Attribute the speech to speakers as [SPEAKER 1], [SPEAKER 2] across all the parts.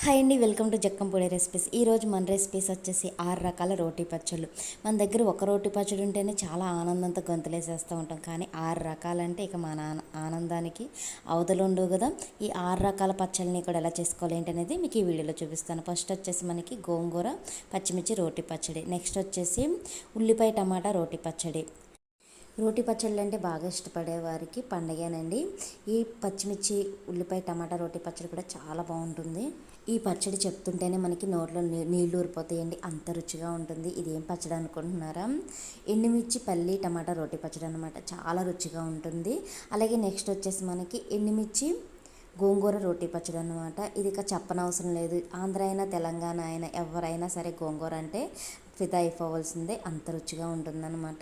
[SPEAKER 1] Hi అండి, welcome to Jakkampudi recipes. ఈరోజు మన రెసిపీస్ వచ్చేసి 6 రకాల రోటీ పచ్చళ్ళు. మన దగ్గర ఒక రోటీ పచ్చడి ఉంటేనే చాలా ఆనందంతో గొంతులేసేస్తూ ఉంటాం, కానీ 6 రకాలంటే ఇక మన ఆనందానికి అవధులు ఉండవు కదా. ఈ 6 రకాల పచ్చళ్ళని కూడా ఎలా చేసుకోవాలి ఏంటనేది మీకు ఈ వీడియోలో చూపిస్తాను. ఫస్ట్ వచ్చేసి మనకి గోంగూర పచ్చిమిర్చి రోటీ పచ్చడి, నెక్స్ట్ వచ్చేసి ఉల్లిపాయ టమాటా రోటీ పచ్చడి. రోటి పచ్చళ్ళు అంటే బాగా ఇష్టపడే వారికి పండగేనండి. ఈ పచ్చిమిర్చి ఉల్లిపాయ టమాటా రోటి పచ్చడి కూడా చాలా బాగుంటుంది. ఈ పచ్చడి చెప్తుంటేనే మనకి నోట్లో నీళ్లు ఊరిపోతాయండి, అంత రుచిగా ఉంటుంది. ఇది ఏం పచ్చడి అనుకుంటున్నారా? ఎండుమిర్చి పల్లి టమాటా రోటి పచ్చడి అనమాట. చాలా రుచిగా ఉంటుంది. అలాగే నెక్స్ట్ వచ్చేసి మనకి ఎండుమిర్చి గోంగూర రోటీ పచ్చడి అనమాట. ఇది ఇక చెప్పనవసరం లేదు. ఆంధ్ర అయినా తెలంగాణ అయినా ఎవరైనా సరే గోంగూర అంటే ఫిదా అయిపోవాల్సిందే, అంత రుచిగా ఉంటుందన్నమాట.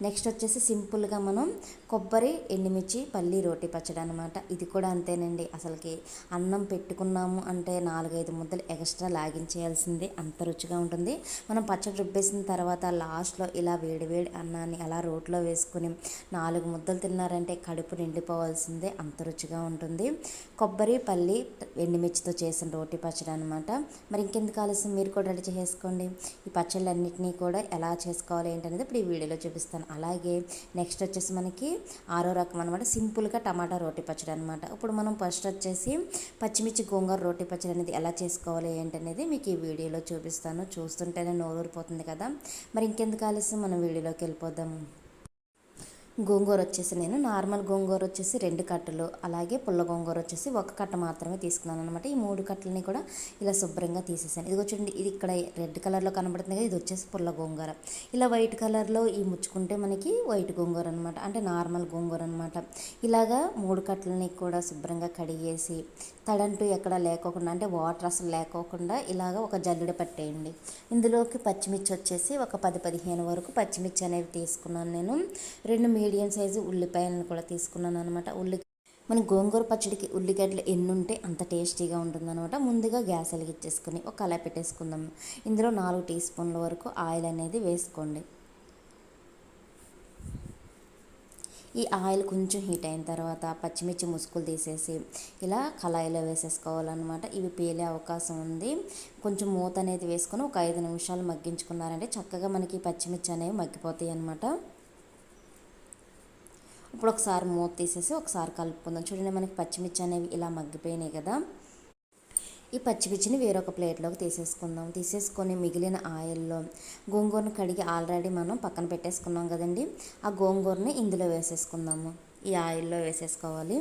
[SPEAKER 1] నెక్స్ట్ వచ్చేసి సింపుల్గా మనం కొబ్బరి ఎండుమిర్చి పల్లి రోటీ పచ్చడి అనమాట. ఇది కూడా అంతేనండి, అసలుకి అన్నం పెట్టుకున్నాము అంటే 4-5 ముద్దలు ఎక్స్ట్రా లాగించేయాల్సిందే, అంత రుచిగా ఉంటుంది. మనం పచ్చడి రుబ్బేసిన తర్వాత లాస్ట్లో ఇలా వేడివేడి అన్నాన్ని అలా రోట్లో వేసుకుని 4 ముద్దలు తిన్నారంటే కడుపు నిండిపోవాల్సిందే, అంత రుచిగా ఉంటుంది. కొబ్బరి పల్లి ఎండుమిర్చితో చేసిన రోటీ పచ్చడి అనమాట. మరి ఇంకెందుకు ఆలస్యం, మీరు కూడా రెడీ చేసుకోండి. ఈ పచ్చళ్ళన్నింటినీ కూడా ఎలా చేసుకోవాలి ఏంటనేది ఇప్పుడు ఈ వీడియోలో చూపిస్తాను. అలాగే నెక్స్ట్ వచ్చేసి మనకి 6వ రకం అనమాట, సింపుల్గా టమాటా రోటీ పచ్చడి అనమాట. ఇప్పుడు మనం ఫస్ట్ వచ్చేసి పచ్చిమిర్చి గోంగూర రోటీ పచ్చడి అనేది ఎలా చేసుకోవాలి ఏంటనేది మీకు ఈ వీడియోలో చూపిస్తాను. చూస్తుంటేనే నోరూరిపోతుంది కదా. మరి ఇంకెందుకు ఆలస్యం, మనం వీడియోలోకి వెళ్ళిపోదాము. గోంగూర వచ్చేసి నేను నార్మల్ గోంగూర వచ్చేసి 2 కట్టలు, అలాగే పుల్ల గోంగూర వచ్చేసి 1 కట్ట మాత్రమే తీసుకున్నాను అనమాట. ఈ 3 కట్టలని కూడా ఇలా శుభ్రంగా తీసేసాను. ఇది చూడండి, ఇది ఇక్కడ రెడ్ కలర్లో కనబడుతుంది కదా, ఇది వచ్చేసి పుల్ల గోంగూర. ఇలా వైట్ కలర్లో ఈ ముచ్చుకుంటే మనకి వైట్ గోంగూర అనమాట, అంటే నార్మల్ గోంగూర అనమాట. ఇలాగా 3 కట్టలని కూడా శుభ్రంగా కడిగేసి తడంటూ ఎక్కడ లేకోకుండా, అంటే వాటర్ అసలు లేకోకుండా ఇలాగ ఒక జల్లెడ పట్టేయండి. ఇందులోకి పచ్చిమిర్చి వచ్చేసి ఒక 10-15 వరకు పచ్చిమిర్చి అనేవి తీసుకున్నాను నేను. 2 మీడియం సైజు ఉల్లిపాయలను కూడా తీసుకున్నాను అనమాట. మన గోంగూర పచ్చడికి ఉల్లిగడ్డలు ఎన్ని ఉంటే అంత టేస్టీగా ఉంటుందన్నమాట. ముందుగా గ్యాస్ వెలిగించేసుకుని ఒక కళాయి పెట్టేసుకుందాం. ఇందులో 4 టీ స్పూన్ల వరకు ఆయిల్ అనేది వేసుకోండి. ఈ ఆయిల్ కొంచెం హీట్ అయిన తర్వాత పచ్చిమిర్చి ముసుగులు తీసేసి ఇలా కళాయిలో వేసేసుకోవాలన్నమాట. ఇవి పేలే అవకాశం ఉంది. కొంచెం మూత అనేది వేసుకొని ఒక 5 నిమిషాలు మగ్గించుకున్నారంటే చక్కగా మనకి పచ్చిమిర్చి అనేవి మగ్గిపోతాయి అన్నమాట. ఇప్పుడు ఒకసారి మూత తీసేసి ఒకసారి కలుపుకుందాం. చూడండి, మనకి పచ్చిమిర్చి అనేవి ఇలా మగ్గిపోయినాయి కదా. ఈ పచ్చిమిర్చిని వేరొక ప్లేట్లోకి తీసేసుకొని మిగిలిన ఆయిల్లో గోంగూరను కడిగి ఆల్రెడీ మనం పక్కన పెట్టేసుకున్నాం కదండి, ఆ గోంగూరని ఇందులో వేసేసుకుందాము. ఈ ఆయిల్లో వేసేసుకోవాలి.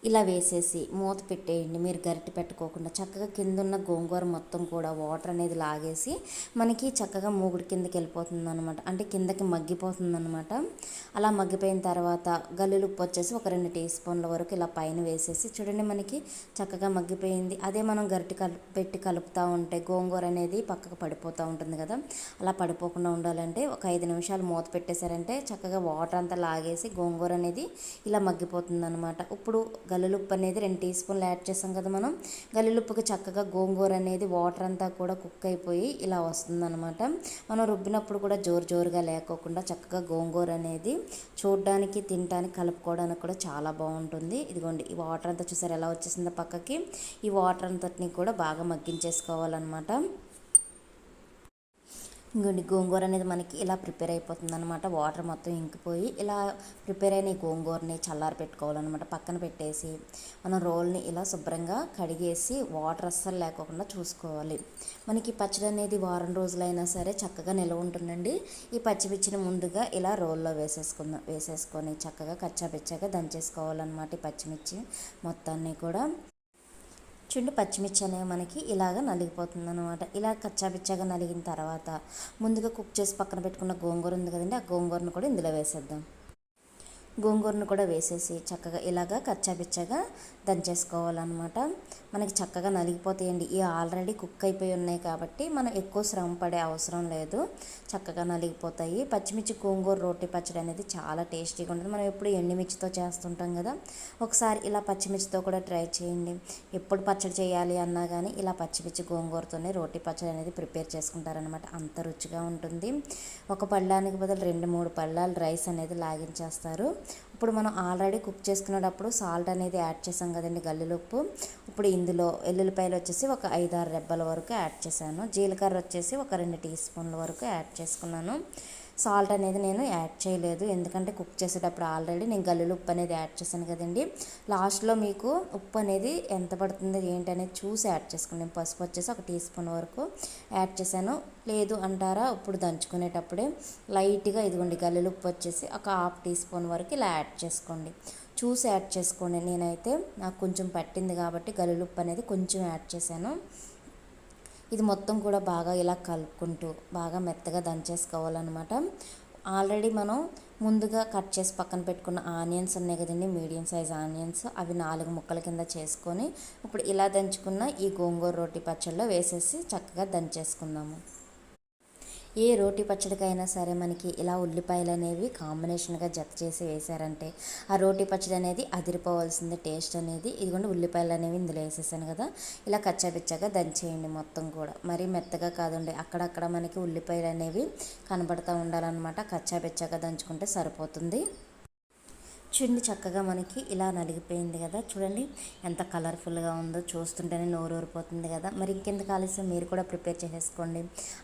[SPEAKER 1] ఇలా వేసేసి మూత పెట్టేయండి. మీరు గరిటె పెట్టుకోకుండా చక్కగా కింద ఉన్న గోంగూర మొత్తం కూడా వాటర్ అనేది లాగేసి మనకి చక్కగా మూగుడు కిందకి వెళ్ళిపోతుంది అనమాట, అంటే కిందకి మగ్గిపోతుంది అనమాట. అలా మగ్గిపోయిన తర్వాత గల్లులుప్పు వచ్చేసి ఒక 2 టీ స్పూన్ల వరకు ఇలా పైన వేసేసి చూడండి, మనకి చక్కగా మగ్గిపోయింది. అదే మనం గరిటె పెట్టి కలుపుతూ ఉంటే గోంగూర అనేది పక్కకు పడిపోతూ ఉంటుంది కదా. అలా పడిపోకుండా ఉండాలంటే ఒక 5 నిమిషాలు మూత పెట్టేశారంటే చక్కగా వాటర్ అంతా లాగేసి గోంగూర అనేది ఇలా మగ్గిపోతుంది అనమాట. ఇప్పుడు గల్లులుప్పు అనేది 2 టీ స్పూన్లు యాడ్ చేసాం కదా మనం. గల్లులుప్పుకి చక్కగా గోంగూర అనేది వాటర్ అంతా కూడా కుక్ అయిపోయి ఇలా వస్తుందన్నమాట. మనం రుబ్బినప్పుడు కూడా జోరుగా లేకోకుండా చక్కగా గోంగూర అనేది చూడడానికి తినడానికి కలుపుకోవడానికి కూడా చాలా బాగుంటుంది. ఇదిగోండి, ఈ వాటర్ అంతా చూసారు ఎలా వచ్చేసిందో పక్కకి. ఈ వాటర్ అంతటిని కూడా బాగా మగ్గించేసుకోవాలన్నమాట. ఇంకోండి, గోంగూర అనేది మనకి ఇలా ప్రిపేర్ అయిపోతుంది అనమాట. వాటర్ మొత్తం ఇంకిపోయి ఇలా ప్రిపేర్ అయిన ఈ గోంగూరని చల్లారి పెట్టుకోవాలన్నమాట. పక్కన పెట్టేసి మనం రోల్ని ఇలా శుభ్రంగా కడిగేసి వాటర్ అస్సలు లేకోకుండా చూసుకోవాలి. మనకి పచ్చడి అనేది వారం రోజులైనా సరే చక్కగా నిల్వ ఉంటుందండి. ఈ పచ్చిమిర్చిని ముందుగా ఇలా రోల్లో వేసేసుకొని చక్కగా కచ్చాపిచ్చాగా దంచేసుకోవాలన్నమాట. ఈ పచ్చిమిర్చి మొత్తాన్ని కూడా చూడండి, పచ్చిమిర్చి అనేవి మనకి ఇలాగ నలిగిపోతుంది అనమాట. ఇలా కచ్చాపిచ్చాగా నలిగిన తర్వాత ముందుగా కుక్ చేసి పక్కన పెట్టుకున్న గోంగూర ఉంది కదండి, ఆ గోంగూరను కూడా ఇందులో వేసేద్దాం. గోంగూరను కూడా వేసేసి చక్కగా ఇలాగా కచ్చాపిచ్చాగా దంచేసుకోవాలన్నమాట. మనకి చక్కగా నలిగిపోతాయండి. ఇవి ఆల్రెడీ కుక్ అయిపోయి ఉన్నాయి కాబట్టి మనం ఎక్కువ శ్రమ పడే అవసరం లేదు, చక్కగా నలిగిపోతాయి. పచ్చిమిర్చి గోంగూర రోటి పచ్చడి అనేది చాలా టేస్టీగా ఉంటుంది. మనం ఎప్పుడు ఎండుమిర్చితో చేస్తుంటాం కదా, ఒకసారి ఇలా పచ్చిమిర్చితో కూడా ట్రై చేయండి. ఎప్పుడు పచ్చడి చేయాలి అన్నా కానీ ఇలా పచ్చిమిర్చి గోంగూరతోనే రోటి పచ్చడి అనేది ప్రిపేర్ చేసుకుంటారనమాట. అంత రుచిగా ఉంటుంది. ఒక పళ్ళానికి బదులు 2-3 పళ్ళాలు రైస్ అనేది లాగించేస్తారు. ఇప్పుడు మనం ఆల్రెడీ కుక్ చేసుకునేటప్పుడు సాల్ట్ అనేది యాడ్ చేసాం కదండి, గల్లులుప్పు. ఇప్పుడు ఇందులో ఎల్లుల్లిపాయలు వచ్చేసి ఒక 5-6 రెబ్బల వరకు యాడ్ చేశాను. జీలకర్ర వచ్చేసి ఒక 2 టీ స్పూన్ల వరకు యాడ్ చేసుకున్నాను. సాల్ట్ అనేది నేను యాడ్ చేయలేదు, ఎందుకంటే కుక్ చేసేటప్పుడు ఆల్రెడీ నేను గల్లులు ఉప్పు అనేది యాడ్ చేశాను కదండి. లాస్ట్లో మీకు ఉప్పు అనేది ఎంత పడుతుందో ఏంటి అనేది చూసి యాడ్ చేసుకోండి. నేను పసుపు వచ్చేసి 1 టీ స్పూన్ వరకు యాడ్ చేశాను. లేదు అంటారా, ఇప్పుడు దంచుకునేటప్పుడే లైట్గా ఇదిగోండి గల్లులు ఉప్పు వచ్చేసి ఒక 1/2 టీ స్పూన్ వరకు ఇలా యాడ్ చేసుకోండి. చూసి యాడ్ చేసుకోండి. నేనైతే నాకు కొంచెం పట్టింది కాబట్టి గల్లులు ఉప్పు అనేది కొంచెం యాడ్ చేశాను. ఇది మొత్తం కూడా బాగా ఇలా కలుపుకుంటూ బాగా మెత్తగా దంచేసుకోవాలన్నమాట. ఆల్రెడీ మనం ముందుగా కట్ చేసి పక్కన పెట్టుకున్న ఆనియన్స్ ఉన్నాయి కదండి, మీడియం సైజ్ ఆనియన్స్, అవి 4 ముక్కల కింద చేసుకొని ఇప్పుడు ఇలా దంచుకున్న ఈ గోంగూర రోటి పచ్చళ్ళలో వేసేసి చక్కగా దంచేసుకుందాము. ఏ రోటి పచ్చడికైనా సరే మనకి ఇలా ఉల్లిపాయలు అనేవి కాంబినేషన్గా జత చేసి వేసారంటే ఆ రోటి పచ్చడి అనేది అదిరిపోవాల్సిందే టేస్ట్ అనేది. ఇదిగోండి ఉల్లిపాయలు అనేవి ఇందులో వేసేసాను కదా, ఇలా కచ్చాపిచ్చాగా దంచేయండి మొత్తం కూడా, మరీ మెత్తగా కాదండి. అక్కడక్కడ మనకి ఉల్లిపాయలు అనేవి కనబడుతూ ఉండాలన్నమాట. కచ్చాపిచ్చాగా దంచుకుంటే సరిపోతుంది. చుండి చక్కగా మనకి ఇలా నలిగిపోయింది కదా, చూడండి ఎంత కలర్ఫుల్గా ఉందో, చూస్తుంటేనే నోరు ఊరిపోతుంది కదా. మరి ఇంకెందుకు ఆలస్యం, మీరు కూడా ప్రిపేర్ చేసేసుకోండి.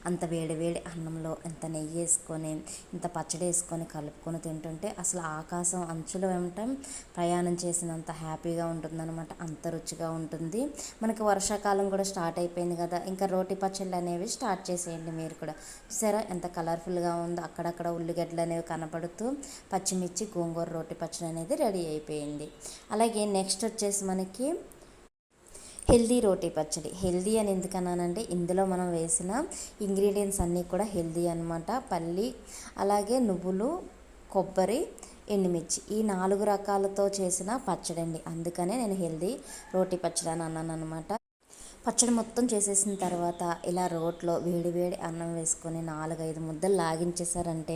[SPEAKER 1] అంత వేడి వేడి అన్నంలో ఎంత నెయ్యి వేసుకొని ఇంత పచ్చడి వేసుకొని కలుపుకొని తింటుంటే అసలు ఆకాశం అంచులో ఏమంటాం ప్రయాణం చేసినంత హ్యాపీగా ఉంటుందన్నమాట. అంత రుచిగా ఉంటుంది. మనకి వర్షాకాలం కూడా స్టార్ట్ అయిపోయింది కదా, ఇంకా రోటి పచ్చళ్ళు అనేవి స్టార్ట్ చేసేయండి మీరు కూడా. చూసారా ఎంత కలర్ఫుల్గా ఉందో, అక్కడక్కడ ఉల్లిగడ్డలు అనేవి కనపడుతూ పచ్చిమిర్చి గోంగూర రోటి పచ్చడి అనేది రెడీ అయిపోయింది. అలాగే నెక్స్ట్ వచ్చేసి మనకి హెల్దీ రోటీ పచ్చడి. హెల్దీ అని ఎందుకన్నానంటే ఇందులో మనం వేసిన ఇంగ్రీడియంట్స్ అన్నీ కూడా హెల్దీ అనమాట. పల్లి, అలాగే నువ్వులు, కొబ్బరి, ఎండుమిర్చి, ఈ 4 రకాలతో చేసిన పచ్చడి అండి. అందుకనే నేను హెల్దీ రోటీ పచ్చడి అని అన్నాను అనమాట. పచ్చడి మొత్తం చేసేసిన తర్వాత ఇలా రోట్లో వేడి వేడి అన్నం వేసుకొని 4-5 ముద్దలు లాగించేసారంటే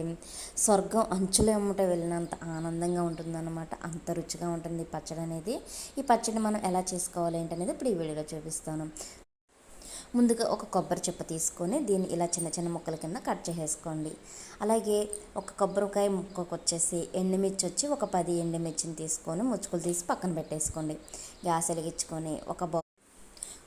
[SPEAKER 1] స్వర్గం అంచులో ఎమ్మట వెళ్ళినంత ఆనందంగా ఉంటుందన్నమాట. అంత రుచిగా ఉంటుంది ఈ పచ్చడి అనేది. ఈ పచ్చడి మనం ఎలా చేసుకోవాలి ఏంటనేది ఇప్పుడు ఈ వీడియోలో చూపిస్తాను. ముందుగా ఒక కొబ్బరి చెప్ప తీసుకొని దీన్ని ఇలా చిన్న చిన్న ముక్కల కింద కట్ చేసేసుకోండి. అలాగే ఒక కొబ్బరికాయ ముక్కకు వచ్చేసి ఎండుమిర్చి వచ్చి ఒక 10 ఎండుమిర్చిని తీసుకొని ముచ్చుకులు తీసి పక్కన పెట్టేసుకోండి. గ్యాస్ వెలిగించుకొని ఒక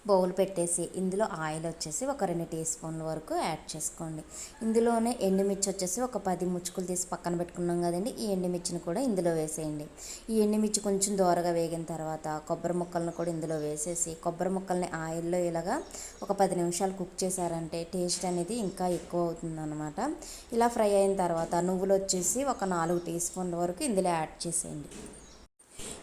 [SPEAKER 1] బౌల్ పెట్టేసి ఇందులో ఆయిల్ వచ్చేసి ఒక 2 టీ స్పూన్ల వరకు యాడ్ చేసుకోండి. ఇందులోనే ఎండుమిర్చి వచ్చేసి ఒక 10 ముచ్చుకులు తీసి పక్కన పెట్టుకున్నాం కదండి, ఈ ఎండుమిర్చిని కూడా ఇందులో వేసేయండి. ఈ ఎండుమిర్చి కొంచెం దోరగా వేగిన తర్వాత కొబ్బరి ముక్కలను కూడా ఇందులో వేసేసి కొబ్బరి ముక్కల్ని ఆయిల్లో ఇలాగా ఒక 10 నిమిషాలు కుక్ చేశారంటే టేస్ట్ అనేది ఇంకా ఎక్కువ అవుతుందన్నమాట. ఇలా ఫ్రై అయిన తర్వాత నువ్వులు వచ్చేసి ఒక 4 టీ స్పూన్ల వరకు ఇందులో యాడ్ చేసేయండి.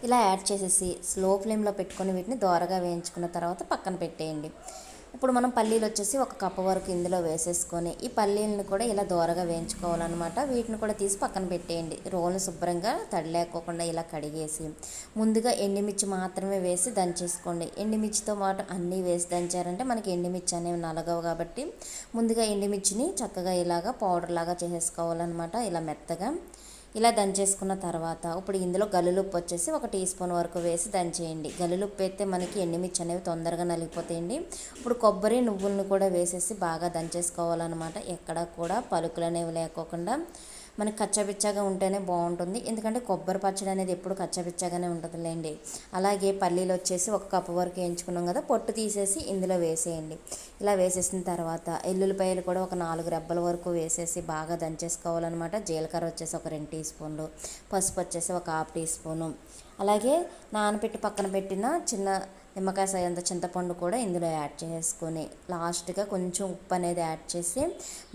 [SPEAKER 1] ఇలా యాడ్ చేసేసి స్లో ఫ్లేమ్లో పెట్టుకొని వీటిని దోరగా వేయించుకున్న తర్వాత పక్కన పెట్టేయండి. ఇప్పుడు మనం పల్లీలు వచ్చేసి 1 కప్పు వరకు ఇందులో వేసేసుకొని ఈ పల్లీలను కూడా ఇలా దోరగా వేయించుకోవాలన్నమాట. వీటిని కూడా తీసి పక్కన పెట్టేయండి. రోల్ని శుభ్రంగా తడి లేకోకుండా ఇలా కడిగేసి ముందుగా ఎండుమిర్చి మాత్రమే వేసి దంచేసుకోండి. ఎండుమిర్చితో పాటు అన్నీ వేసి దంచారంటే మనకి ఎండుమిర్చి అనేవి నలగవు కాబట్టి ముందుగా ఎండుమిర్చిని చక్కగా ఇలాగా పౌడర్ లాగా చేసేసుకోవాలన్నమాట. ఇలా మెత్తగా ఇలా దంచేసుకున్న తర్వాత ఇప్పుడు ఇందులో గల్లులుప్పు వచ్చేసి 1 టీ స్పూన్ వరకు వేసి దంచేయండి. గల్లులుప్పు అయితే మనకి ఎండుమిర్చి అనేవి తొందరగా నలిగిపోతాయండి. ఇప్పుడు కొబ్బరి నువ్వులను కూడా వేసేసి బాగా దంచేసుకోవాలన్నమాట. ఎక్కడ కూడా పలుకులు అనేవి లేకోకుండా మనకి కచ్చపిచ్చగా ఉంటేనే బాగుంటుంది, ఎందుకంటే కొబ్బరి పచ్చడి అనేది ఎప్పుడు కచ్చపిచ్చగానే ఉంటుందిలేండి. అలాగే పల్లీలు వచ్చేసి 1 కప్పు వరకు వేయించుకున్నాం కదా, పొట్టు తీసేసి ఇందులో వేసేయండి. ఇలా వేసేసిన తర్వాత ఎల్లుల్లిపాయలు కూడా ఒక 4 రెబ్బల వరకు వేసేసి బాగా దంచేసుకోవాలన్నమాట. జీలకర్ర వచ్చేసి ఒక 2 టీ స్పూన్లు, పసుపు వచ్చేసి ఒక 1/2 టీ స్పూను, అలాగే నానబెట్టి పక్కన పెట్టిన చిన్న నిమ్మకాయ సైజంత చింతపండు కూడా ఇందులో యాడ్ చేసుకొని లాస్ట్గా కొంచెం ఉప్పు అనేది యాడ్ చేసి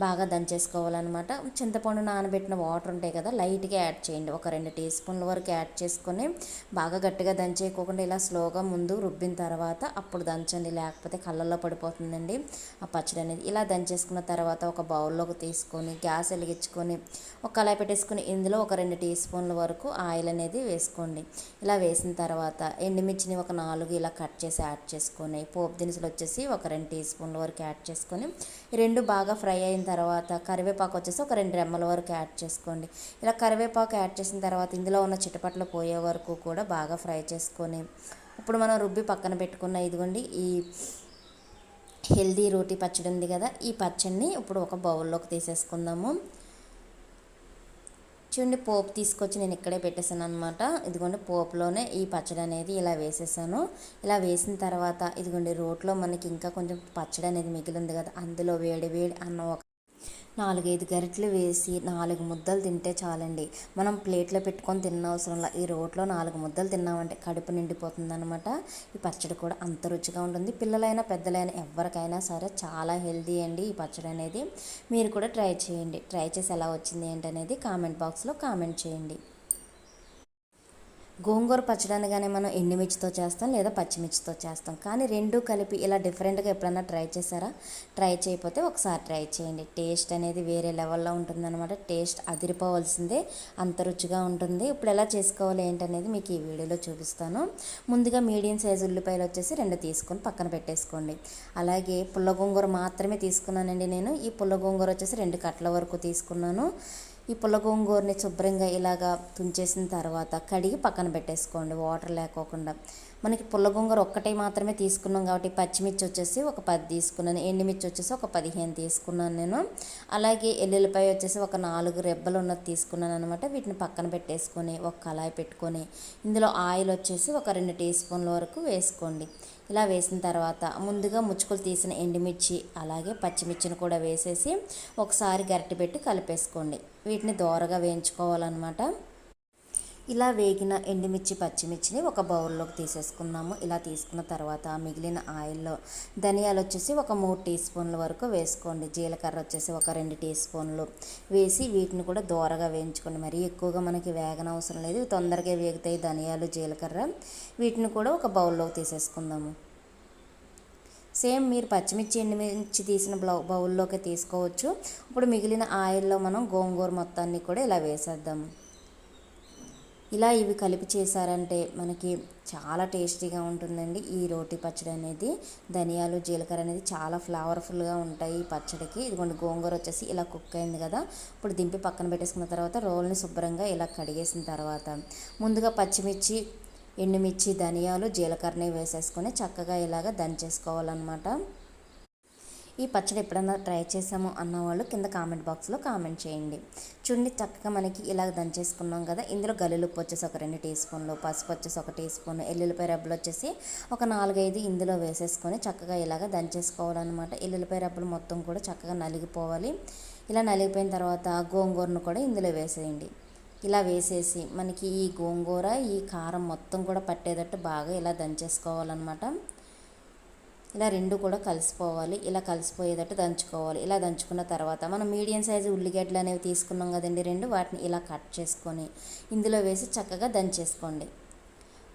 [SPEAKER 1] బాగా దంచేసుకోవాలన్నమాట. చింతపండు నానబెట్టిన వాటర్ ఉంటాయి కదా, లైట్గా యాడ్ చేయండి. ఒక 2 టీ స్పూన్ల వరకు యాడ్ చేసుకొని బాగా గట్టిగా దంచేయకోకుండా ఇలా స్లోగా ముందు రుబ్బిన తర్వాత అప్పుడు దంచండి, లేకపోతే కళ్ళల్లో పడిపోతుందండి ఆ పచ్చడి అనేది. ఇలా దంచేసుకున్న తర్వాత ఒక బౌల్లోకి తీసుకొని గ్యాస్ వెలిగించుకొని ఒక కళాయి పెట్టేసుకొని ఇందులో ఒక 2 టీ స్పూన్ల వరకు ఆయిల్ అనేది వేసుకోండి. ఇలా వేసిన తర్వాత ఎండుమిర్చిని ఒక 4 ఇలా కట్ చేసి యాడ్ చేసుకొని పోపు దినుసులు వచ్చేసి ఒక 2 టీ స్పూన్ల వరకు యాడ్ చేసుకొని 2 బాగా ఫ్రై అయిన తర్వాత కరివేపాకు వచ్చేసి ఒక 2 రెమ్మల వరకు యాడ్ చేసుకోండి. ఇలా కరివేపాకు యాడ్ చేసిన తర్వాత ఇందులో ఉన్న చిటపట్లు పోయే వరకు కూడా బాగా ఫ్రై చేసుకొని ఇప్పుడు మనం రుబ్బి పక్కన పెట్టుకున్న ఇదిగోండి ఈ హెల్దీ రోటీ పచ్చడి ఉంది కదా, ఈ పచ్చడిని ఇప్పుడు ఒక బౌల్లోకి తీసేసుకుందాము. చూడండి పోపు తీసుకొచ్చి నేను ఇక్కడే పెట్టేసాను అనమాట. ఇదిగోండి పోపులోనే ఈ పచ్చడి అనేది ఇలా వేసేసాను. ఇలా వేసిన తర్వాత ఇదిగోండి రోట్లో మనకి ఇంకా కొంచెం పచ్చడి అనేది మిగిలింది కదా, అందులో వేడి వేడి అన్నం ఒక 4-5 గరిటెలు వేసి 4 ముద్దలు తింటే చాలండి. మనం ప్లేట్లో పెట్టుకొని తిన్న అవసరంలా ఈ రోట్లో 4 ముద్దలు తిన్నామంటే కడుపు నిండిపోతుంది అనమాట. ఈ పచ్చడి కూడా అంత రుచిగా ఉంటుంది. పిల్లలైనా పెద్దలైనా ఎవరికైనా సరే చాలా హెల్తీ అండి ఈ పచ్చడి అనేది. మీరు కూడా ట్రై చేయండి. ట్రై చేసి ఎలా వచ్చింది ఏంటనేది కామెంట్ బాక్స్లో కామెంట్ చేయండి. గోంగూర పచ్చడి అనగానే మనం ఎండుమిర్చితో చేస్తాం లేదా పచ్చిమిర్చితో చేస్తాం, కానీ రెండూ కలిపి ఇలా డిఫరెంట్గా ఎప్పుడైనా ట్రై చేశారా? ట్రై చేయకపోతే ఒకసారి ట్రై చేయండి. టేస్ట్ అనేది వేరే లెవెల్లో ఉంటుందన్నమాట. టేస్ట్ అదిరిపోవాల్సిందే, అంత రుచిగా ఉంటుంది. ఇప్పుడు ఎలా చేసుకోవాలి ఏంటనేది మీకు ఈ వీడియోలో చూపిస్తాను. ముందుగా మీడియం సైజు ఉల్లిపాయలు వచ్చేసి 2 తీసుకొని పక్కన పెట్టేసుకోండి. అలాగే పుల్ల గోంగూర మాత్రమే తీసుకున్నానండి నేను. ఈ పుల్ల గోంగూర వచ్చేసి 2 కట్టల వరకు తీసుకున్నాను. ఈ పుల్ల గోంగూరని శుభ్రంగా ఇలాగా తుంచేసిన తర్వాత కడిగి పక్కన పెట్టేసుకోండి, వాటర్ లేకోకుండా. మనకి పుల్ల గోంగూర ఒక్కటే మాత్రమే తీసుకున్నాం కాబట్టి పచ్చిమిర్చి వచ్చేసి ఒక 10 తీసుకున్నాను, ఎండుమిర్చి వచ్చేసి ఒక 15 తీసుకున్నాను నేను. అలాగే ఎల్లుల్లిపాయ వచ్చేసి ఒక 4 రెబ్బలు ఉన్నది తీసుకున్నాను అనమాట. వీటిని పక్కన పెట్టేసుకొని ఒక కళాయి పెట్టుకొని ఇందులో ఆయిల్ వచ్చేసి ఒక 2 టీ స్పూన్ల వరకు వేసుకోండి. ఇలా వేసిన తర్వాత ముందుగా ముచ్చుకులు తీసిన ఎండుమిర్చి అలాగే పచ్చిమిర్చిని కూడా వేసేసి ఒకసారి గరిటె పెట్టి కలిపేసుకోండి. వీటిని దోరగా వేయించుకోవాలన్నమాట. ఇలా వేగిన ఎండుమిర్చి పచ్చిమిర్చిని ఒక బౌల్లోకి తీసేసుకున్నాము. ఇలా తీసుకున్న తర్వాత మిగిలిన ఆయిల్లో ధనియాలు వచ్చేసి ఒక 3 టీ స్పూన్ల వరకు వేసుకోండి. జీలకర్ర వచ్చేసి ఒక 2 టీ స్పూన్లు వేసి వీటిని కూడా దోరగా వేయించుకోండి. మరీ ఎక్కువగా మనకి వేగనవసరం లేదు, తొందరగా వేగుతాయి ధనియాలు జీలకర్ర. వీటిని కూడా ఒక బౌల్లోకి తీసేసుకుందాము. సేమ్ మీరు పచ్చిమిర్చి ఎండుమిర్చి తీసిన బౌల్లోకి తీసుకోవచ్చు. ఇప్పుడు మిగిలిన ఆయిల్లో మనం గోంగూర మొత్తాన్ని కూడా ఇలా వేసేద్దాము. ఇలా ఇవి కలిపి చేశారంటే మనకి చాలా టేస్టీగా ఉంటుందండి ఈ రోటి పచ్చడి అనేది. ధనియాలు జీలకర్ర అనేది చాలా ఫ్లేవర్ఫుల్గా ఉంటాయి ఈ పచ్చడికి. ఇదిగోండి గోంగూర వచ్చేసి ఇలా కుక్ అయింది కదా. ఇప్పుడు దింపి పక్కన పెట్టేసుకున్న తర్వాత రోల్ని శుభ్రంగా ఇలా కడిగేసిన తర్వాత ముందుగా పచ్చిమిర్చి ఎండుమిర్చి ధనియాలు జీలకర్రని వేసేసుకొని చక్కగా ఇలాగ దంచేసుకోవాలన్నమాట. ఈ పచ్చడి ఎప్పుడన్నా ట్రై చేసాము అన్నవాళ్ళు కింద కామెంట్ బాక్స్లో కామెంట్ చేయండి. చూడండి చక్కగా మనకి ఇలా దంచేసుకున్నాం కదా. ఇందులో గల్లులుప్పు వచ్చేసి ఒక 2 టీ స్పూన్లు, పసుపు వచ్చేసి 1 టీ స్పూన్, ఎల్లుల్లిపాయ రెబ్బలు వచ్చేసి ఒక 4-5 ఇందులో వేసేసుకొని చక్కగా ఇలాగ దంచేసుకోవాలన్నమాట. ఎల్లుల్లిపాయ రెబ్బలు మొత్తం కూడా చక్కగా నలిగిపోవాలి. ఇలా నలిగిపోయిన తర్వాత గోంగూరను కూడా ఇందులో వేసేయండి. ఇలా వేసేసి మనకి ఈ గోంగూర ఈ కారం మొత్తం కూడా పట్టేటట్టు బాగా ఇలా దంచేసుకోవాలన్నమాట. ఇలా రెండు కూడా కలిసిపోవాలి. ఇలా కలిసిపోయేటట్టు దంచుకోవాలి. ఇలా దంచుకున్న తర్వాత మనం మీడియం సైజు ఉల్లిగడ్డలు అనేవి తీసుకున్నాం కదండి 2, వాటిని ఇలా కట్ చేసుకొని ఇందులో వేసి చక్కగా దంచేసుకోండి.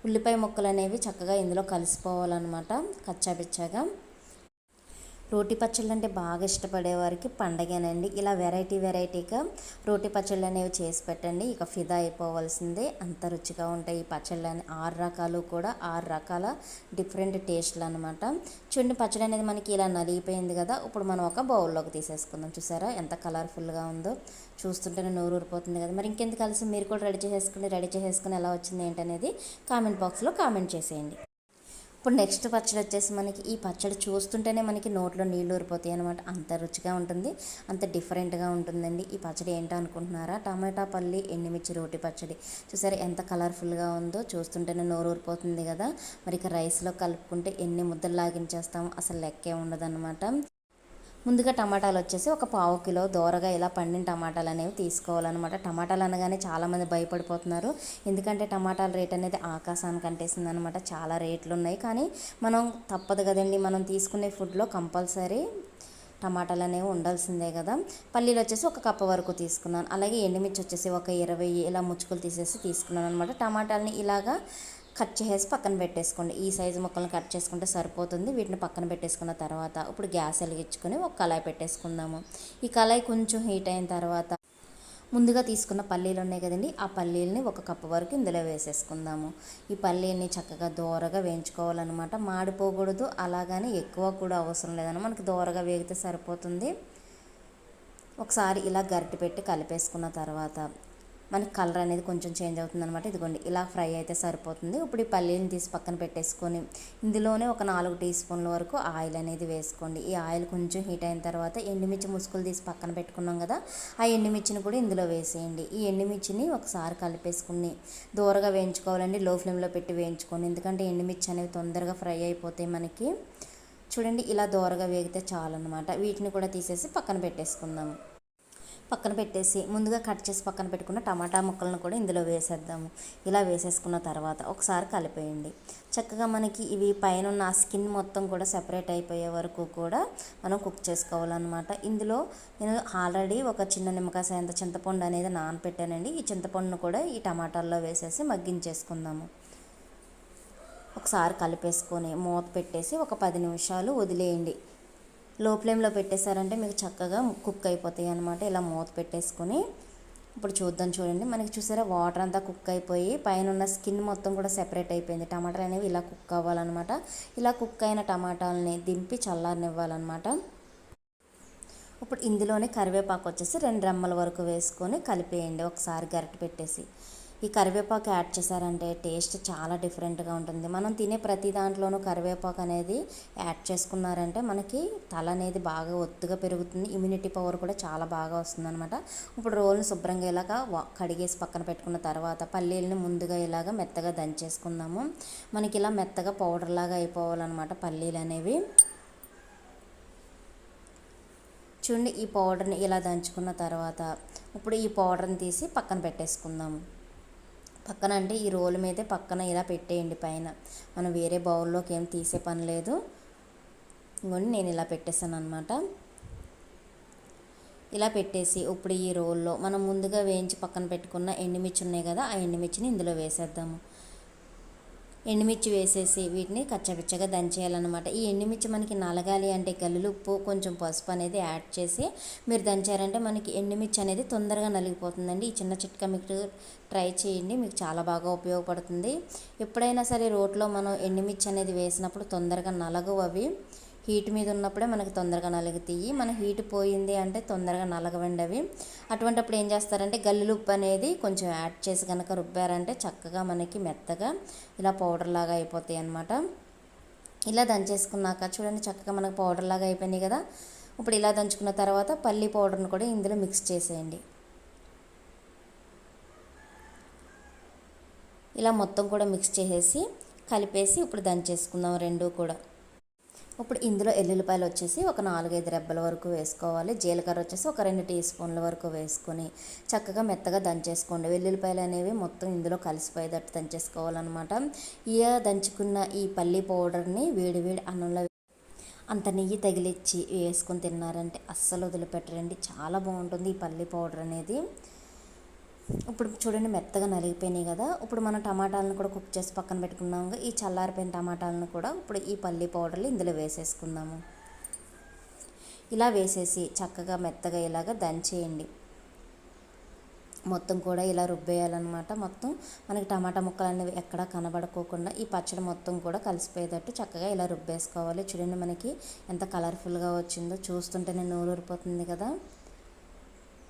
[SPEAKER 1] ఉల్లిపాయ ముక్కలు అనేవి చక్కగా ఇందులో కలిసిపోవాలన్నమాట కచ్చాపిచ్చాగా. రోటి పచ్చళ్ళు అంటే బాగా ఇష్టపడే వారికి పండగేనండి. ఇలా వెరైటీగా రోటి పచ్చళ్ళు అనేవి చేసి పెట్టండి, ఇక ఫిదా అయిపోవాల్సిందే. అంత రుచిగా ఉంటాయి ఈ పచ్చళ్ళు. 6 రకాలు కూడా 6 రకాల డిఫరెంట్ టేస్ట్లు అనమాట. చూడండి పచ్చడి అనేది మనకి ఇలా నలిగిపోయింది కదా. ఇప్పుడు మనం ఒక బౌల్లోకి తీసేసుకుందాం. చూసారా ఎంత కలర్ఫుల్గా ఉందో, చూస్తుంటేనే నోరు ఊరిపోతుంది కదా. మరి ఇంకెందుకు కలిసి మీరు కూడా రెడీ చేసేసుకుని ఎలా వచ్చింది ఏంటనేది కామెంట్ బాక్స్లో కామెంట్ చేసేయండి. ఇప్పుడు నెక్స్ట్ పచ్చడి వచ్చేసి మనకి ఈ పచ్చడి చూస్తుంటేనే మనకి నోట్లో నీళ్ళు ఊరిపోతాయి అనమాట. అంత రుచిగా ఉంటుంది, అంత డిఫరెంట్గా ఉంటుందండి. ఈ పచ్చడి ఏంటో అనుకుంటున్నారా? టమాటా పల్లి ఎండుమిర్చి రోటి పచ్చడి. చూసారా ఎంత కలర్ఫుల్గా ఉందో, చూస్తుంటేనే నోరు ఊరిపోతుంది కదా. మరి ఇక రైస్లో కలుపుకుంటే ఎన్ని ముద్దలు లాగించేస్తామో అసలు లెక్కే ఉండదన్నమాట. ముందుగా టమాటాలు వచ్చేసి ఒక 1/4 కిలో దోరగా ఇలా పండిన టమాటాలు అనేవి తీసుకోవాలన్నమాట. టమాటాలు అనగానే చాలామంది భయపడిపోతున్నారు, ఎందుకంటే టమాటాల రేట్ అనేది ఆకాశానికి అంటేసింది అనమాట. చాలా రేట్లు ఉన్నాయి, కానీ మనం తప్పదు కదండి, మనం తీసుకునే ఫుడ్లో కంపల్సరీ టమాటాలు అనేవి ఉండాల్సిందే కదా. పల్లీలు వచ్చేసి 1 కప్పు వరకు తీసుకున్నాను. అలాగే ఎండుమిర్చి వచ్చేసి ఒక 20 ఇలా ముచ్చుకులు తీసేసి తీసుకున్నాను అనమాట. టమాటాలని ఇలాగా కట్ చేసి పక్కన పెట్టేసుకోండి. ఈ సైజు ముక్కలను కట్ చేసుకుంటే సరిపోతుంది. వీటిని పక్కన పెట్టేసుకున్న తర్వాత ఇప్పుడు గ్యాస్ వెలిగించుకొని ఒక కళాయి పెట్టేసుకుందాము. ఈ కళాయి కొంచెం హీట్ అయిన తర్వాత ముందుగా తీసుకున్న పల్లీలు ఉన్నాయి కదండి, ఆ పల్లీలని 1 కప్పు వరకు ఇందులో వేసేసుకుందాము. ఈ పల్లీని చక్కగా దోరగా వేయించుకోవాలన్నమాట. మాడిపోకూడదు, అలాగని ఎక్కువ కూడా అవసరం లేదన్న, మనకి దోరగా వేగితే సరిపోతుంది. ఒకసారి ఇలా గరిటె పెట్టి కలిపేసుకున్న తర్వాత మనకి కలర్ అనేది కొంచెం చేంజ్ అవుతుంది అనమాట. ఇదిగోండి ఇలా ఫ్రై అయితే సరిపోతుంది. ఇప్పుడు ఈ పల్లీలను తీసి పక్కన పెట్టేసుకొని ఇందులోనే ఒక 4 టీ స్పూన్ల వరకు ఆయిల్ అనేది వేసుకోండి. ఈ ఆయిల్ కొంచెం హీట్ అయిన తర్వాత ఎండుమిర్చి ముసుగులు తీసి పక్కన పెట్టుకున్నాం కదా, ఆ ఎండుమిర్చిని కూడా ఇందులో వేసేయండి. ఈ ఎండుమిర్చిని ఒకసారి కలిపేసుకుని దూరగా వేయించుకోవాలండి. లో ఫ్లేమ్లో పెట్టి వేయించుకోండి, ఎందుకంటే ఎండుమిర్చి అనేవి తొందరగా ఫ్రై అయిపోతాయి మనకి. చూడండి ఇలా దూరగా వేగితే చాలన్నమాట. వీటిని కూడా తీసేసి పక్కన పెట్టేసుకుందాము. పక్కన పెట్టేసి ముందుగా కట్ చేసి పక్కన పెట్టుకున్న టమాటా ముక్కలను కూడా ఇందులో వేసేద్దాము. ఇలా వేసేసుకున్న తర్వాత ఒకసారి కలిపేయండి. చక్కగా మనకి ఇవి పైన ఉన్న ఆ స్కిన్ మొత్తం కూడా సెపరేట్ అయిపోయే వరకు కూడా మనం కుక్ చేసుకోవాలన్నమాట. ఇందులో నేను ఆల్రెడీ ఒక చిన్న నిమ్మకాయ సాయంత చింతపండు అనేది నానపెట్టానండి. ఈ చింతపండును కూడా ఈ టమాటాల్లో వేసేసి మగ్గించేసుకుందాము. ఒకసారి కలిపేసుకొని మూత పెట్టేసి ఒక 10 నిమిషాలు వదిలేయండి. లో ఫ్లేమ్లో పెట్టేశారంటే మీకు చక్కగా కుక్ అయిపోతాయి అన్నమాట. ఇలా మూత పెట్టేసుకొని ఇప్పుడు చూద్దాం. చూడండి మనకి చూసారా వాటర్ అంతా కుక్ అయిపోయి పైన ఉన్న స్కిన్ మొత్తం కూడా సెపరేట్ అయిపోయింది. టమాటాలు అనేవి ఇలా కుక్ అవ్వాలన్నమాట. ఇలా కుక్ అయిన టమాటాలని దింపి చల్లారనివ్వాలన్నమాట. ఇప్పుడు ఇందులోనే కరివేపాకు వచ్చేసి 2 రెమ్మల వరకు వేసుకొని కలిపేయండి ఒకసారి గరిటె పెట్టేసి. ఈ కరివేపాకు యాడ్ చేశారంటే టేస్ట్ చాలా డిఫరెంట్గా ఉంటుంది. మనం తినే ప్రతి దాంట్లోనూ కరివేపాకు అనేది యాడ్ చేసుకున్నారంటే మనకి తల అనేది బాగా ఒత్తుగా పెరుగుతుంది. ఇమ్యూనిటీ పవర్ కూడా చాలా బాగా వస్తుంది అనమాట. ఇప్పుడు రోల్ని శుభ్రంగా ఇలాగా కడిగేసి పక్కన పెట్టుకున్న తర్వాత పల్లీలని ముందుగా ఇలాగ మెత్తగా దంచేసుకుందాము. మనకి ఇలా మెత్తగా పౌడర్ లాగా అయిపోవాలన్నమాట పల్లీలు అనేవి. చూడండి ఈ పౌడర్ని ఇలా దంచుకున్న తర్వాత ఇప్పుడు ఈ పౌడర్ని తీసి పక్కన పెట్టేసుకుందాము. పక్కన అంటే ఈ రోల్ మీదే పక్కన ఇలా పెట్టేయండి పైన. మనం వేరే బౌల్లోకి ఏం తీసే పని లేదు. ఇంకోండి నేను ఇలా పెట్టేసాను అనమాట. ఇలా పెట్టేసి ఇప్పుడు ఈ రోల్లో మనం ముందుగా వేయించి పక్కన పెట్టుకున్న ఎండుమిర్చి ఉన్నాయి కదా, ఆ ఎండుమిర్చిని ఇందులో వేసేద్దాము. ఎండుమిర్చి వేసేసి వీటిని కచ్చపిచ్చగా దంచేయాలన్నమాట. ఈ ఎండుమిర్చి మనకి నలగాలి అంటే గల్లుప్పు కొంచెం పసుపు అనేది యాడ్ చేసి మీరు దంచారంటే మనకి ఎండుమిర్చి అనేది తొందరగా నలిగిపోతుందండి. ఈ చిన్న చిట్కా మీకు ట్రై చేయండి, మీకు చాలా బాగా ఉపయోగపడుతుంది. ఎప్పుడైనా సరే రోట్లో మనం ఎండుమిర్చి అనేది వేసినప్పుడు తొందరగా నలగవు. అవి హీట్ మీద ఉన్నప్పుడే మనకి తొందరగా నలుగుతాయి. మన హీట్ పోయింది అంటే తొందరగా నలగవండి అవి. అటువంటిప్పుడు ఏం చేస్తారంటే గల్లుప్పు అనేది కొంచెం యాడ్ చేసి కనుక రుబ్బారంటే చక్కగా మనకి మెత్తగా ఇలా పౌడర్ లాగా అయిపోతాయి అన్నమాట. ఇలా దంచేసుకున్నాక చూడండి చక్కగా మనకు పౌడర్ లాగా అయిపోయినాయి కదా. ఇప్పుడు ఇలా దంచుకున్న తర్వాత పల్లి పౌడర్ని కూడా ఇందులో మిక్స్ చేసేయండి. ఇలా మొత్తం కూడా మిక్స్ చేసేసి కలిపేసి ఇప్పుడు దంచేసుకుందాం రెండు కూడా. ఇప్పుడు ఇందులో ఎల్లుల్లిపాయలు వచ్చేసి ఒక 4-5 రెబ్బల వరకు వేసుకోవాలి. జీలకర్ర వచ్చేసి ఒక 2 టీ స్పూన్ల వరకు వేసుకొని చక్కగా మెత్తగా దంచేసుకోండి. వెల్లుల్లిపాయలు అనేవి మొత్తం ఇందులో కలిసిపోయేటట్టు దంచేసుకోవాలన్నమాట. దంచుకున్న ఈ పల్లి పౌడర్ని వేడి వేడి అన్నంలో అంత నెయ్యి తగిలిచ్చి వేసుకొని తిన్నారంటే అస్సలు వదిలిపెట్టరండి. చాలా బాగుంటుంది ఈ పల్లి పౌడర్ అనేది. ఇప్పుడు చూడండి మెత్తగా నలిగిపోయినాయి కదా. ఇప్పుడు మనం టమాటాలను కూడా కుక్ చేసి పక్కన పెట్టుకున్నాము. ఈ చల్లారిపోయిన టమాటాలను కూడా ఇప్పుడు ఈ పల్లి పౌడర్లు ఇందులో వేసేసుకుందాము. ఇలా వేసేసి చక్కగా మెత్తగా ఇలాగ దంచేయండి. మొత్తం కూడా ఇలా రుబ్బేయాలన్నమాట. మొత్తం మనకి టమాటా ముక్కలు అనేవి ఎక్కడా కనబడుకోకుండా ఈ పచ్చడి మొత్తం కూడా కలిసిపోయేటట్టు చక్కగా ఇలా రుబ్బేసుకోవాలి. చూడండి మనకి ఎంత కలర్ఫుల్గా వచ్చిందో, చూస్తుంటేనే నోరు ఊరిపోతుంది కదా.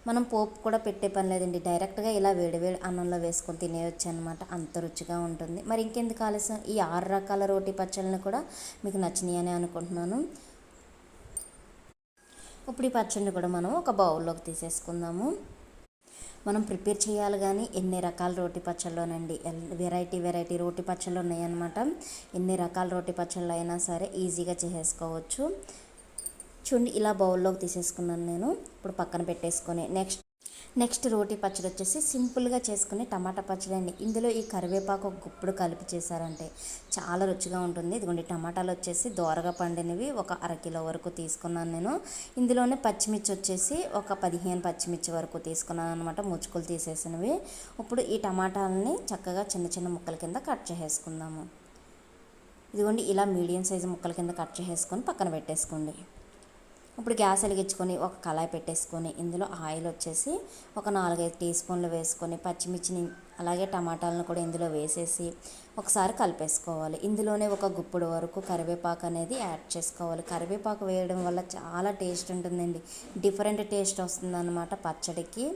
[SPEAKER 1] మనం పోపు కూడా పెట్టే పని లేదండి, డైరెక్ట్గా ఇలా వేడివేడి అన్నంలో వేసుకొని తినేయచ్చు అనమాట. అంత రుచిగా ఉంటుంది. మరి ఇంకెందుకు ఆలస్యం, ఈ 6 రకాల రోటి పచ్చళ్ళని కూడా మీకు నచ్చినాయి అని అనుకుంటున్నాను. ఇప్పుడు ఈ పచ్చడిని కూడా మనం ఒక బౌల్లోకి తీసేసుకుందాము. మనం ప్రిపేర్ చేయాలి కానీ ఎన్ని రకాల రోటి పచ్చళ్ళలోనండి వెరైటీ రోటి పచ్చళ్ళు ఉన్నాయన్నమాట. ఎన్ని రకాల రోటి పచ్చళ్ళు అయినా సరే ఈజీగా చేసేసుకోవచ్చు. చూడండి ఇలా బౌల్లోకి తీసేసుకున్నాను నేను. ఇప్పుడు పక్కన పెట్టేసుకొని నెక్స్ట్ రోటి పచ్చడి వచ్చేసి సింపుల్గా చేసుకుని టమాటా పచ్చడి అండి. ఇందులో ఈ కరివేపాకు ఒక గుప్పుడు కలిపి చేశారంటే చాలా రుచిగా ఉంటుంది. ఇదిగోండి టమాటాలు వచ్చేసి దోరగా పండినవి ఒక 1/2 కిలో వరకు తీసుకున్నాను నేను. ఇందులోనే పచ్చిమిర్చి వచ్చేసి ఒక 15 పచ్చిమిర్చి వరకు తీసుకున్నాను అనమాట, ముచ్చుకులు తీసేసినవి. ఇప్పుడు ఈ టమాటాలని చక్కగా చిన్న చిన్న ముక్కల కింద కట్ చేసేసుకుందాము. ఇదిగోండి ఇలా మీడియం సైజు ముక్కల కింద కట్ చేసేసుకొని పక్కన పెట్టేసుకోండి. ఇప్పుడు గ్యాస్ వెలిగించుకొని ఒక కళాయి పెట్టేసుకొని ఇందులో ఆయిల్ వచ్చేసి ఒక 4-5 టీ స్పూన్లు వేసుకొని పచ్చిమిర్చిని అలాగే టమాటాలను కూడా ఇందులో వేసేసి ఒకసారి కలిపేసుకోవాలి. ఇందులోనే ఒక గుప్పుడు వరకు కరివేపాకు అనేది యాడ్ చేసుకోవాలి. కరివేపాకు వేయడం వల్ల చాలా టేస్ట్ ఉంటుందండి, డిఫరెంట్ టేస్ట్ వస్తుందన్నమాట పచ్చడికి.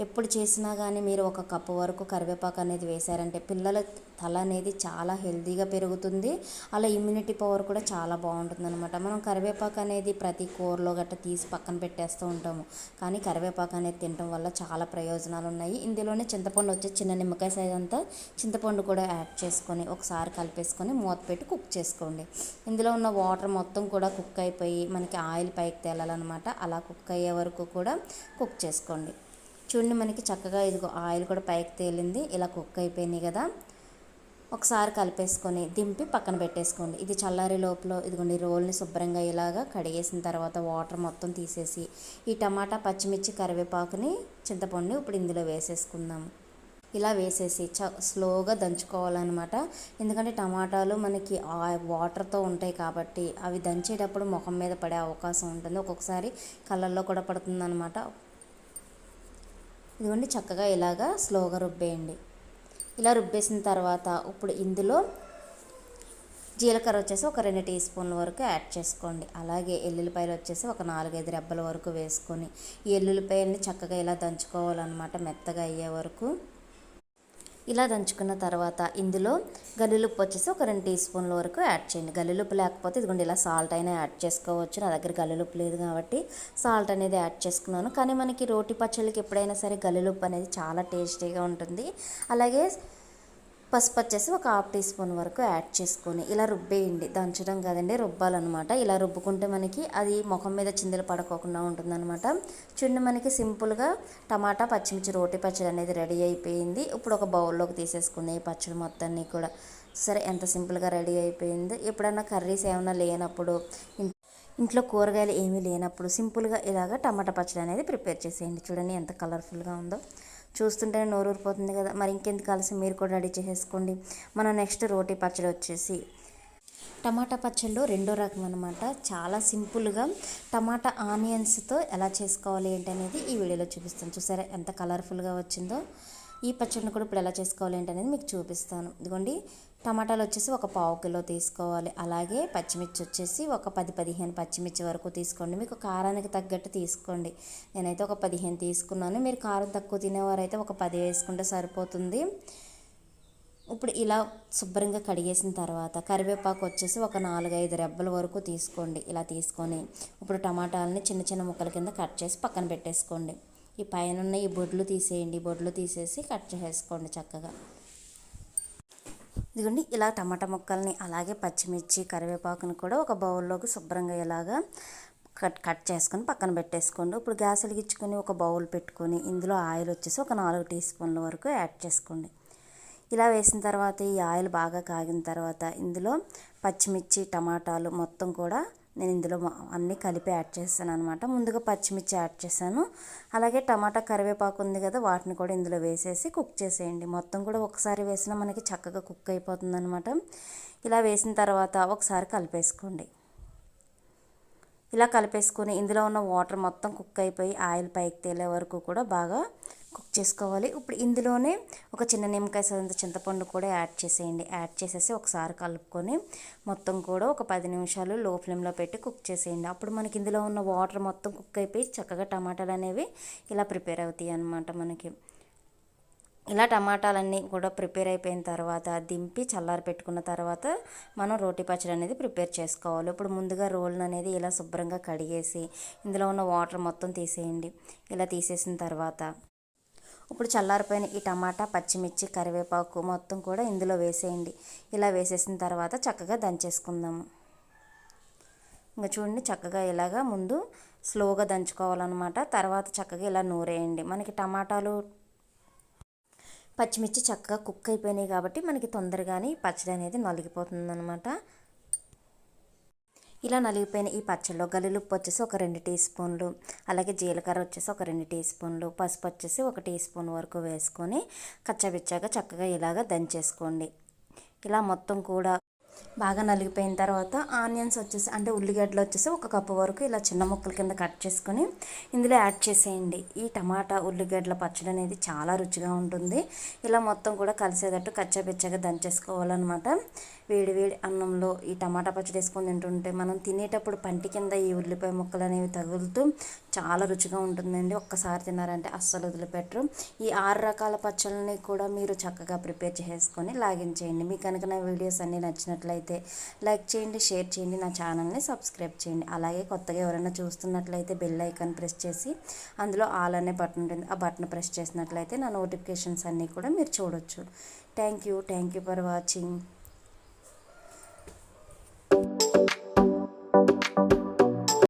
[SPEAKER 1] ఎప్పుడు చేసినా కానీ మీరు ఒక కప్పు వరకు కరివేపాకు అనేది వేశారంటే పిల్లల తల అనేది చాలా హెల్తీగా పెరుగుతుంది. అలా ఇమ్యూనిటీ పవర్ కూడా చాలా బాగుంటుంది అనమాట. మనం కరివేపాకు అనేది ప్రతి కూరలో గట్రా తీసి పక్కన పెట్టేస్తూ ఉంటాము, కానీ కరివేపాకు అనేది తినడం వల్ల చాలా ప్రయోజనాలు ఉన్నాయి. ఇందులోనే చింతపండు వచ్చి చిన్న నిమ్మకాయ సైజ్ అంతా చింతపండు కూడా యాడ్ చేసుకొని ఒకసారి కలిపేసుకొని మూత పెట్టి కుక్ చేసుకోండి. ఇందులో ఉన్న వాటర్ మొత్తం కూడా కుక్ అయిపోయి మనకి ఆయిల్ పైకి తేలాలన్నమాట. అలా కుక్ అయ్యే వరకు కూడా కుక్ చేసుకోండి. చూడండి, మనకి చక్కగా ఇదిగో ఆయిల్ కూడా పైకి తేలింది. ఇలా కుక్ అయిపోయినాయి కదా, ఒకసారి కలిపేసుకొని దింపి పక్కన పెట్టేసుకోండి. ఇది చల్లారి లోపల ఇదిగోండి రోల్ని శుభ్రంగా ఇలాగా కడిగేసిన తర్వాత వాటర్ మొత్తం తీసేసి ఈ టమాటా, పచ్చిమిర్చి, కరివేపాకుని, చింతపండుని ఇప్పుడు ఇందులో వేసేసుకుందాము. ఇలా వేసేసి స్లోగా దంచుకోవాలన్నమాట. ఎందుకంటే టమాటాలు మనకి వాటర్తో ఉంటాయి కాబట్టి అవి దంచేటప్పుడు ముఖం మీద పడే అవకాశం ఉంటుంది, ఒక్కొక్కసారి కళ్ళల్లో కూడా పడుతుందన్నమాట. ఇదిగోండి చక్కగా ఇలాగా స్లోగా రుబ్బేయండి. ఇలా రుబ్బేసిన తర్వాత ఇప్పుడు ఇందులో జీలకర్ర వచ్చేసి ఒక 2 టీ స్పూన్ల వరకు యాడ్ చేసుకోండి. అలాగే ఎల్లుల్లిపాయలు వచ్చేసి ఒక 4-5 రెబ్బల వరకు వేసుకొని ఈ ఎల్లుల్లిపాయల్ని చక్కగా ఇలా దంచుకోవాలన్నమాట, మెత్తగా అయ్యే వరకు. ఇలా దంచుకున్న తర్వాత ఇందులో గల్లులుప్పు వచ్చేసి ఒక 2 టీ స్పూన్ల వరకు యాడ్ చేయండి. గల్లులుప్పు లేకపోతే ఇదిగోండి ఇలా సాల్ట్ అయినా యాడ్ చేసుకోవచ్చు. నా దగ్గర గల్లులుప్పు లేదు కాబట్టి సాల్ట్ అనేది యాడ్ చేసుకున్నాను. కానీ మనకి రోటి పచ్చళ్ళకి ఎప్పుడైనా సరే గల్లులుప్పు అనేది చాలా టేస్టీగా ఉంటుంది. అలాగే పసుపు వచ్చేసి ఒక 1/2 టీ స్పూన్ వరకు యాడ్ చేసుకొని ఇలా రుబ్బేయండి. దంచడం కాదండి, రుబ్బాలన్నమాట. ఇలా రుబ్బుకుంటే మనకి అది ముఖం మీద చిందులు పడుకోకుండా ఉంటుందన్నమాట. చూడండి, మనకి సింపుల్గా టమాటా, పచ్చిమిర్చి రోటి పచ్చడి అనేది రెడీ అయిపోయింది. ఇప్పుడు ఒక బౌల్లోకి తీసేసుకుని ఈ పచ్చడి మొత్తాన్ని కూడా సరే ఎంత సింపుల్గా రెడీ అయిపోయింది. ఎప్పుడన్నా కర్రీస్ ఏమైనా లేనప్పుడు, ఇంట్లో కూరగాయలు ఏమీ లేనప్పుడు సింపుల్గా ఇలాగ టమాటా పచ్చడి అనేది ప్రిపేర్ చేసేయండి. చూడండి ఎంత కలర్ఫుల్గా ఉందో, చూస్తుంటేనే నోరు ఊరిపోతుంది కదా. మరి ఇంకెందుకు కలిసి మీరు కూడా రెడీ చేసేసుకోండి. మనం నెక్స్ట్ రోటీ పచ్చడి వచ్చేసి టమాటా పచ్చళ్ళు రెండో రకం అనమాట. చాలా సింపుల్గా టమాటా ఆనియన్స్తో ఎలా చేసుకోవాలి ఏంటి అనేది ఈ వీడియోలో చూపిస్తాను. చూసారా ఎంత కలర్ఫుల్గా వచ్చిందో. ఈ పచ్చడిని కూడా ఇప్పుడు ఎలా చేసుకోవాలి ఏంటి అనేది మీకు చూపిస్తాను. ఇదిగోండి, టమాటాలు వచ్చేసి ఒక 1/4 కిలో తీసుకోవాలి. అలాగే పచ్చిమిర్చి వచ్చేసి ఒక 10-15 పచ్చిమిర్చి వరకు తీసుకోండి. మీకు కారానికి తగ్గట్టు తీసుకోండి. నేనైతే ఒక 15 తీసుకున్నాను. మీరు కారం తక్కువ తినేవారైతే ఒక 10 వేసుకుంటే సరిపోతుంది. ఇప్పుడు ఇలా శుభ్రంగా కడిగేసిన తర్వాత కరివేపాకు వచ్చేసి ఒక 4-5 రెబ్బల వరకు తీసుకోండి. ఇలా తీసుకొని ఇప్పుడు టమాటాలని చిన్న చిన్న ముక్కల కింద కట్ చేసి పక్కన పెట్టేసుకోండి. ఈ పైన ఉన్న ఈ బొడ్లు తీసేయండి. బొడ్లు తీసేసి కట్ చేసుకోండి చక్కగా. ఇదిగోండి, ఇలా టమాటా ముక్కల్ని అలాగే పచ్చిమిర్చి, కరివేపాకుని కూడా ఒక బౌల్లోకి శుభ్రంగా ఇలాగా కట్ చేసుకొని పక్కన పెట్టేసుకోండి. ఇప్పుడు గ్యాస్ వెలిగించుకొని ఒక బౌల్ పెట్టుకొని ఇందులో ఆయిల్ వచ్చేసి ఒక 4 టీ స్పూన్ల వరకు యాడ్ చేసుకోండి. ఇలా వేసిన తర్వాత ఈ ఆయిల్ బాగా కాగిన తర్వాత ఇందులో పచ్చిమిర్చి, టమాటాలు మొత్తం కూడా నేను ఇందులో అన్నీ కలిపి యాడ్ చేస్తాను అనమాట. ముందుగా పచ్చిమిర్చి యాడ్ చేశాను. అలాగే టమాటా, కరివేపాకు ఉంది కదా, వాటిని కూడా ఇందులో వేసేసి కుక్ చేసేయండి. మొత్తం కూడా ఒకసారి వేసినా మనకి చక్కగా కుక్ అయిపోతుంది అనమాట. ఇలా వేసిన తర్వాత ఒకసారి కలిపేసుకోండి. ఇలా కలిపేసుకొని ఇందులో ఉన్న వాటర్ మొత్తం కుక్ అయిపోయి ఆయిల్ పైకి తేలే వరకు కూడా బాగా కుక్ చేసుకోవాలి. ఇప్పుడు ఇందులోనే ఒక చిన్న నిమ్మకాయ సైజంత చింతపండు కూడా యాడ్ చేసేయండి. యాడ్ చేసేసి ఒకసారి కలుపుకొని మొత్తం కూడా ఒక 10 నిమిషాలు లో ఫ్లేమ్లో పెట్టి కుక్ చేసేయండి. అప్పుడు మనకి ఇందులో ఉన్న వాటర్ మొత్తం కుక్ అయిపోయి చక్కగా టమాటాలు అనేవి ఇలా ప్రిపేర్ అవుతాయి అన్నమాట. మనకి ఇలా టమాటాలన్నీ కూడా ప్రిపేర్ అయిపోయిన తర్వాత దింపి చల్లారి పెట్టుకున్న తర్వాత మనం రోటి పచ్చడి అనేది ప్రిపేర్ చేసుకోవాలి. ఇప్పుడు ముందుగా రోల్ని అనేది ఇలా శుభ్రంగా కడిగేసి ఇందులో ఉన్న వాటర్ మొత్తం తీసేయండి. ఇలా తీసేసిన తర్వాత ఇప్పుడు చల్లారిపోయిన ఈ టమాటా, పచ్చిమిర్చి, కరివేపాకు మొత్తం కూడా ఇందులో వేసేయండి. ఇలా వేసేసిన తర్వాత చక్కగా దంచేసుకుందాము. ఇంకా చూడండి, చక్కగా ఇలాగా ముందు స్లోగా దంచుకోవాలన్నమాట. తర్వాత చక్కగా ఇలా నూరేయండి. మనకి టమాటాలు, పచ్చిమిర్చి చక్కగా కుక్ అయిపోయినాయి కాబట్టి మనకి తొందరగానే పచ్చడి అనేది నలిగిపోతుంది అనమాట. ఇలా నలిగిపోయిన ఈ పచ్చడిలో గల్లులుప్పు వచ్చేసి ఒక 2 టీ స్పూన్లు, అలాగే జీలకర్ర వచ్చేసి ఒక 2 టీ స్పూన్లు, పసుపు వచ్చేసి 1 టీ స్పూన్ వరకు వేసుకొని కచ్చపిచ్చగా చక్కగా ఇలాగ దంచేసుకోండి. ఇలా మొత్తం కూడా బాగా నలిగిపోయిన తర్వాత ఆనియన్స్ వచ్చేసి అంటే ఉల్లిగడ్డలు వచ్చేసి 1 కప్పు వరకు ఇలా చిన్న ముక్కల కింద కట్ చేసుకొని ఇందులో యాడ్ చేసేయండి. ఈ టమాటా, ఉల్లిగడ్డల పచ్చడి అనేది చాలా రుచిగా ఉంటుంది. ఇలా మొత్తం కూడా కలిసేటట్టు కచ్చాపిచ్చగా దంచేసుకోవాలన్నమాట. వేడి వేడి అన్నంలో ఈ టమాటా పచ్చడి వేసుకొని తింటుంటే మనం తినేటప్పుడు పంటి కింద ఈ ఉల్లిపాయ ముక్కలు అనేవి తగులుతూ చాలా రుచిగా ఉంటుందండి. ఒక్కసారి తిన్నారంటే అస్సలు వదిలిపెట్టరు. ఈ 6 రకాల పచ్చళ్ళని కూడా మీరు చక్కగా ప్రిపేర్ చేసుకొని లాగించేయండి. మీకు కనుక నా వీడియోస్ అన్నీ నచ్చినట్లయితే లైక్ చేయండి, షేర్ చేయండి, నా ఛానల్ని సబ్స్క్రైబ్ చేయండి. అలాగే కొత్తగా ఎవరైనా చూస్తున్నట్లయితే బెల్ ఐకాన్ ప్రెస్ చేసి అందులో ఆల్ అనే బటన్ ఉంటుంది, ఆ బటన్ ప్రెస్ చేసినట్లయితే నా నోటిఫికేషన్స్ అన్నీ కూడా మీరు చూడొచ్చు. Thank you for watching.